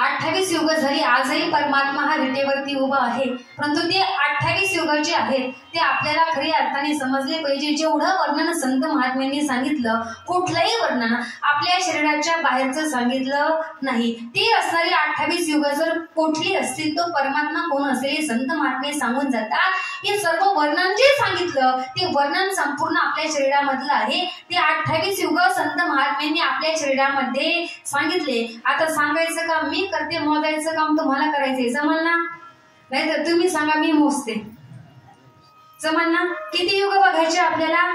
28 युग झाली, आजही परमात्मा हा विटेवरती उभा आहे. परंतु ते 28 युग जे आहेत ते आपल्याला खऱ्या अर्थाने समजले पाहिजे. जेवढं वर्णन संत महात्म्यांनी सांगितलं, कुठलंही वर्णन आपल्या शरीराच्या बाहेरचं सांगितलं नाही. ते असणारी 28 युग जर कुठली असतील तो परमात्मा कोण असेल हे संत महात्मे सांगून जातात. हे सर्व वर्णन जे सांगितलं ते वर्णन संपूर्ण आपल्या शरीरामधलं आहे. ते 28 युग संत महात्म्यांनी आपल्या शरीरामध्ये सांगितले. आता सांगायचं काम मी करते, मोजायचं काम तुम्हाला करायचंय. जमल ना? नाही तर तुम्ही सांगा, मी मोजते. जमल ना? किती युग बघायचे आपल्याला?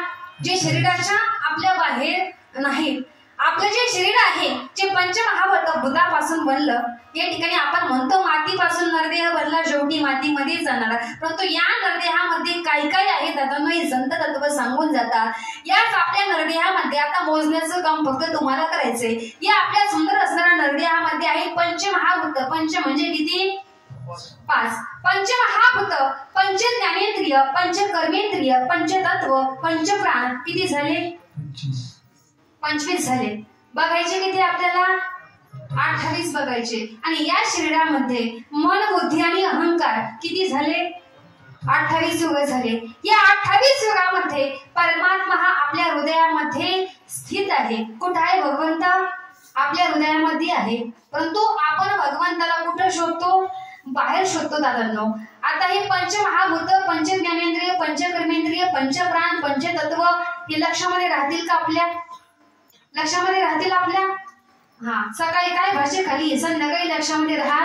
जे शरीराच्या आपल्या बाहेर नाही. आपलं जे शरीर आहे जे पंचमहाभूत भूतापासून बनलं. या ठिकाणी आपण म्हणतो मातीपासून नरदेह बनला, शेवटी मातीमध्ये जाणार. परंतु या नरदेहामध्ये काय काय आहे दादांनो हे संत तत्व सांगून जातात. याच आपल्या नरदेहामध्ये आता मोजण्याचं काम फक्त तुम्हाला करायचंय. या आपल्या सुंदर असणाऱ्या नरदेहामध्ये आहे पंचमहाभूत. पंच म्हणजे किती? 5. पंचमहाभूत, पंच ज्ञानेंद्रिय, पंच कर्मेंद्रिय, पंचतत्व, पंचप्राण किती झाले? 25 झाले. बघायचे किती आपल्याला? 28 बघायचे. आणि या शरीरामध्ये मन, बुद्धी आणि अहंकार किती झाले? 28 युग झाले. या 28 युगामध्ये परमात्मा हा आपल्या हृदयामध्ये स्थित आहे. कुठं आहे भगवंत? आपल्या हृदयामध्ये आहे. परंतु आपण भगवंताला कुठं शोधतो? बाहेर शोधतो दादांनो. आता हे पंचमहाभूत, पंच ज्ञानेंद्रिय, पंचकर्मेंद्रिय, पंचप्राण, पंचतत्व हे लक्षामध्ये राहतील का आपल्या? लक्षामध्ये राहतील आपल्या? हा. सकाळी काय भाषे खाली, संध्याकाळी लक्षामध्ये राहा.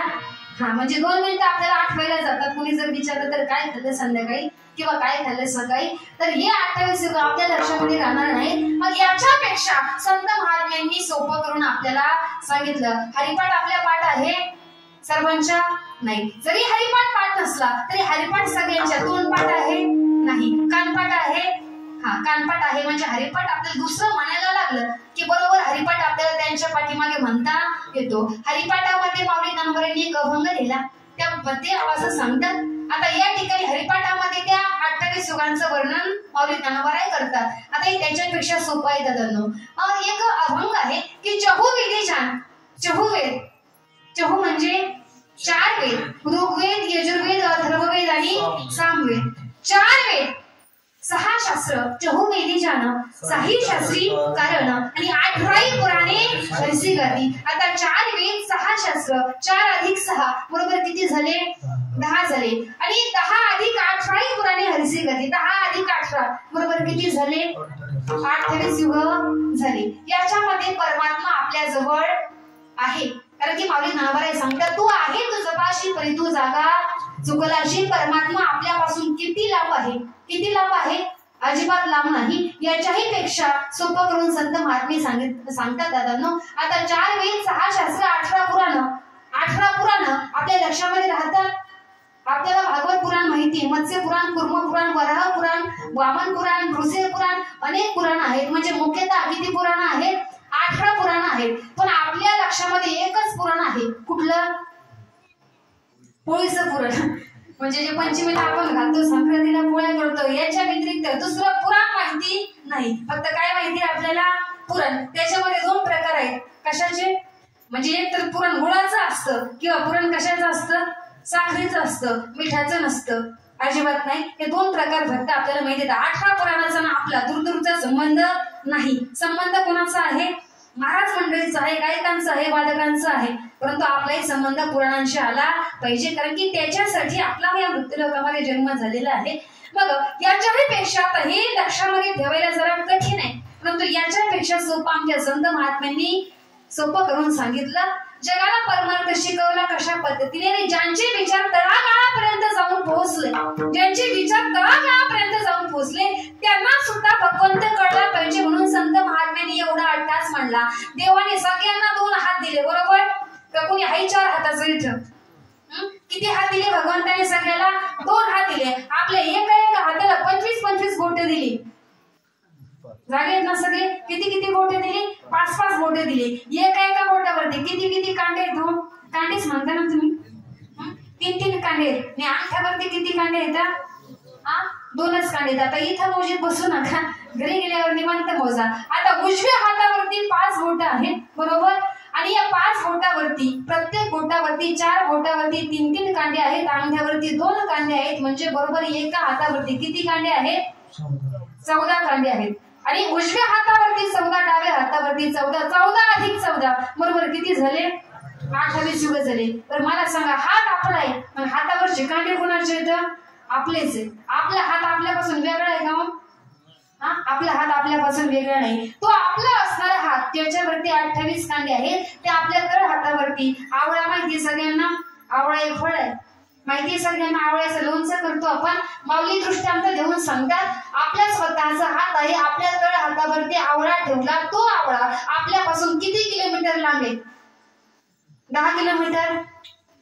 हा, म्हणजे 2 मिनिटं आपल्याला आठवायला जातात. कुणी जर विचारलं तर काय खाल्लं संध्याकाळी किंवा काय खाल्लं सकाळी, तर हे 28 युग आपल्या लक्षामध्ये राहणार नाही. मग याच्यापेक्षा संत महात्म्यांनी सोपं करून आपल्याला सांगितलं. हरिपाठ आपल्या पाठ आहे सर्वांच्या? नाही. जरी हरिपाठ पाठ नसला तरी हरिपाठ सगळ्यांच्या. तोंडपाठ आहे? नाही. कानपाठ आहे? हा, कानपाठ आहे. म्हणजे हरिपाठ आपल्याला दुसरं म्हणायला लागलं की बरोबर हरिपाठ आपल्याला त्यांच्या पाठीमागे म्हणता येतो. हरिपाठामध्ये माऊली ज्ञानोबांनी एक अभंग लिहिला, त्यामध्ये असं सांगतात. आता या ठिकाणी हरिपाठामध्ये त्या 28 युगांचं वर्णन माऊली ज्ञानोबा करतात. आता हे त्याच्यापेक्षा सोपं आहे दादांनो. एक अभंग आहे की चहू विधी जाण. चहू वेद, चहू म्हणजे 4 वेद, ऋग्वेद, यजुर्वेद, अथर्ववेद आणि सामवेद. 4 वेद, 6 शास्त्र, चहुवेदी जाण, 6 शास्त्री कारण आणि 18 पुराणे हरसी गादी. आता 4 वेद, 6 शास्त्र, 4 अधिक 6 बरोबर किती झाले? 10 झाले. आणि 10 अधिक 18 पुराणे हरसी गादी. 10 अधिक 18 बरोबर किती झाले? 28 युग झाले. याच्यामध्ये परमात्मा आपल्या जवळ आहे. कारण की माऊली ज्ञानोबा सांगतात, तू आहे तुझपाशी परी तू जागा चुकलाशी. परमात्मा आपल्यापासून किती लांब आहे? किती लांब आहे? अजिबात लांब नाही. याच्याही पेक्षा सोपं करून संत महात्मे सांगतात दादांनो. आता 4 वेद, 6 शास्त्र, 18 पुराण. 18 पुराण आपल्या लक्षामध्ये राहतात. आपल्याला भागवत पुराण माहिती, मत्स्य पुराण, कुर्म पुराण, वराह पुराण, वामन पुराण, नृसिंह पुराण, अनेक पुराण आहेत. म्हणजे मुख्यतः किती पुराण आहेत? 18 पुराण आहेत. पण आपल्या लक्षामध्ये एकच पुराण आहे. कुठलं? पोळीचं पुराण. म्हणजे जे पंचमीला आपण घालतो, संक्रांतीला पोळ्या करतो, याच्या व्यतिरिक्त दुसरं पुराण माहिती नाही. फक्त काय माहिती आपल्याला? पुराण. त्याच्यामध्ये 2 प्रकार आहेत. कशाचे? म्हणजे एक तर पुराण गुळाचं असतं किंवा पुराण कशाचं असतं? साखरेचं असतं, मिठाचं नसतं. अजिबात नाही. हे 2 प्रकार फक्त आपल्याला माहिती आहेत. 18 पुराणाचा ना आपला दूरदूरचा संबंध नाही. संबंध कोणाचा आहे? महाराज मंडळीचा आहे, गायकांचा आहे, वादकांचा आहे. परंतु आपलाही संबंध पुराणांशी आला पाहिजे. कारण की त्याच्यासाठी आपला या मृत्यूलोकामध्ये जन्म झालेला आहे. मग याच्याही पेक्षा आता हे लक्षामध्ये ठेवायला जरा कठीण आहे. परंतु याच्यापेक्षा सोपं आमच्या संत महात्म्यांनी सोपं करून सांगितलं. जगाला परमार्थ शिकवला कशा पद्धतीने? आणि ज्यांचे विचार तळागाळापर्यंत जाऊन पोहोचले, ज्यांचे विचार तळागाळापर्यंत जाऊन पोहोचले त्यांना सुद्धा भगवंत कळला पाहिजे. म्हणून संत महात्म्यांनी एवढा अट्टास मांडला. देवाने सगळ्यांना 2 हात दिले, बरोबर? तर कोणी आहे 4 हाताचं इथं? किती हात दिले भगवंताने? सगळ्याला 2 हात दिले. आपल्या एका हाताला 25-25 बोटे दिली. जागे आहेत ना सगळे? किती किती बोटे दिली? 5-5 बोटे दिली. एका बोटावरती किती किती कांडे आहेत? 2 कांडेच म्हणता ना तुम्ही? 3-3 कांडे आहेत. आणि अंगठ्यावरती किती कांडे येतात? 2च कांडे. आता इथं मोजीत बसू नका, घरी गेल्यावर निवांत मोजा. आता उजव्या हातावरती 5 बोट आहेत, बरोबर? आणि या 5 बोटावरती प्रत्येक बोट बोटावरती 4, बोटावरती 3 कांडे आहेत, अंगठ्यावरती 2 कांडे आहेत, म्हणजे बरोबर एका हातावरती किती कांडे आहेत? 14 कांडे आहेत. आणि उजव्या हातावरती 14, डाव्या हातावरती 14, 14 अधिक 14 बरोबर किती झाले? 28 युग झाले. तर मला सांगा, हात आपला आहे, पण हातावरचे कांडे कोणाचे आहेत? आपलेच आहे. आपला हात आपल्यापासून वेगळा आहे का? आपला हात आपल्यापासून वेगळा नाही. तो आपला असणारा हात, त्याच्यावरती 28 कांडे आहेत. ते आपल्या तळ हातावरती. आवळा माहिती सगळ्यांना? आवळा एक फळ आहे, माहिती सगळ्यांना. आवळ्याचं लोणचं करतो आपण. माऊली दृष्टांत देऊन सांगतात, आपल्या स्वतःचा हात आहे, आपल्या तळ हातावरती आवळा ठेवला. तो आवळा आपल्यापासून किती किलोमीटर लांब आहे? 10 किलोमीटर,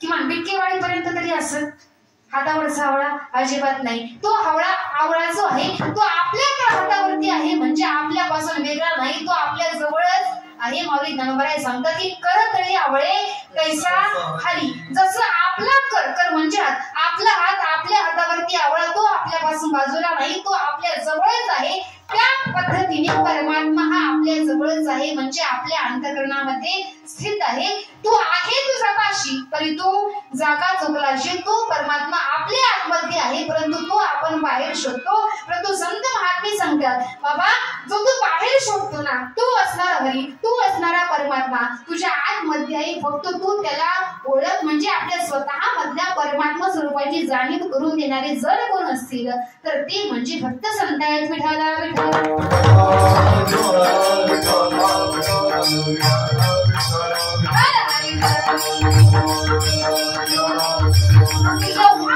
किमान बिटकेवाडी पर्यंत तरी असत. हातावरचा आवळा अजिबात नाही. तो आवळा जो आहे तो आपल्या हातावरती आहे, म्हणजे आपल्यापासून वेगळा नाही, तो आपल्या जवळच आहे. माऊली ज्ञानोबराय सांगतात की करतळी आवळे कैसा हरी. जसं आपला कर म्हणजे हात, आपला हात आपल्या हातावरती आवळा, तो आपल्यापासून बाजूला नाही, तो आपल्या जवळच आहे. त्या पद्धतीने परमात्मा हा आपल्या जवळच आहे, म्हणजे आपल्या अंतःकरणामध्ये स्थित आहे. तो आहे तुझा पाशी, तरी तो जागा चुकलाशी. तो परमात्मा आपल्या आतमध्ये आहे, परंतु तो आपण बाहेर शोधतो. परंतु संत महात्मे सांगतात, बाबा जो तू बाहेर शोधतो ना, तो असणारा हरी, तू असणारा परमात्मा तुझ्या आतमध्ये आहे. फक्त तू त्याला ओळख, म्हणजे आपल्या स्वतः मधल्या परमात्मा स्वरूपाची जाणीव करून देणारे जर कोण असतील तर ते म्हणजे भक्त संत आहेत. विठाला विठाला.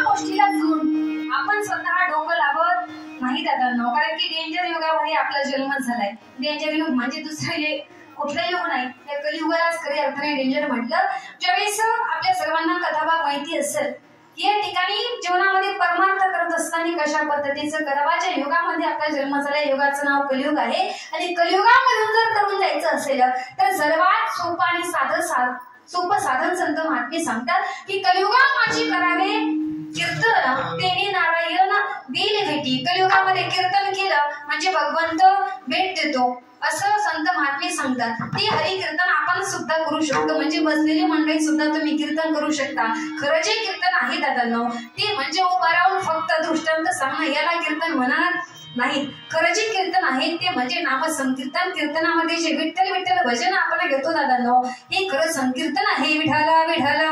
गोष्टीला आपण स्वतः डोकं लावत नाही दादांनो, कारण की डेंजर युगामध्ये आपला जन्म झालाय. डेंजर युग म्हणजे दुसरं कुठलं युग नाही, त्या कलियुगालाच खरी अर्थाने डेंजर म्हटलं. ज्यावेळेस आपल्या सर्वांना कथाभाग माहिती असेल, या ठिकाणी जीवनामध्ये परमार्थ करत असताना कशा पद्धतीचं करावा. ज्या युगामध्ये आपला जन्म झाला, युगाचं नाव कलियुग आहे. आणि कलियुगामधून जर तरुण जायचं असेल तर सर्वात सोपं आणि सोपं साधन संत महात्मे सांगतात की कलियुगा माझी करावे कीर्तन, तेने नारायण देईल भेटी. कलियुगामध्ये कीर्तन केलं म्हणजे भगवंत भेट देतो, असं संत महात्मे सांगतात. ते हरी कीर्तन आपण सुद्धा करू शकतो, म्हणजे बसलेली मंडळी सुद्धा तुम्ही कीर्तन करू शकता. खरं जे कीर्तन आहे दादांनो, ते म्हणजे उभा राहून फक्त दृष्टांत सांगणं, याला कीर्तन म्हणणार नाही. खरं जे कीर्तन आहे ते म्हणजे नाम संकीर्तन. कीर्तनामध्ये जे विठ्ठल विठ्ठल भजन आपण घेतो दादांनो, हे खरं संकीर्तन आहे. विठाला विठाला.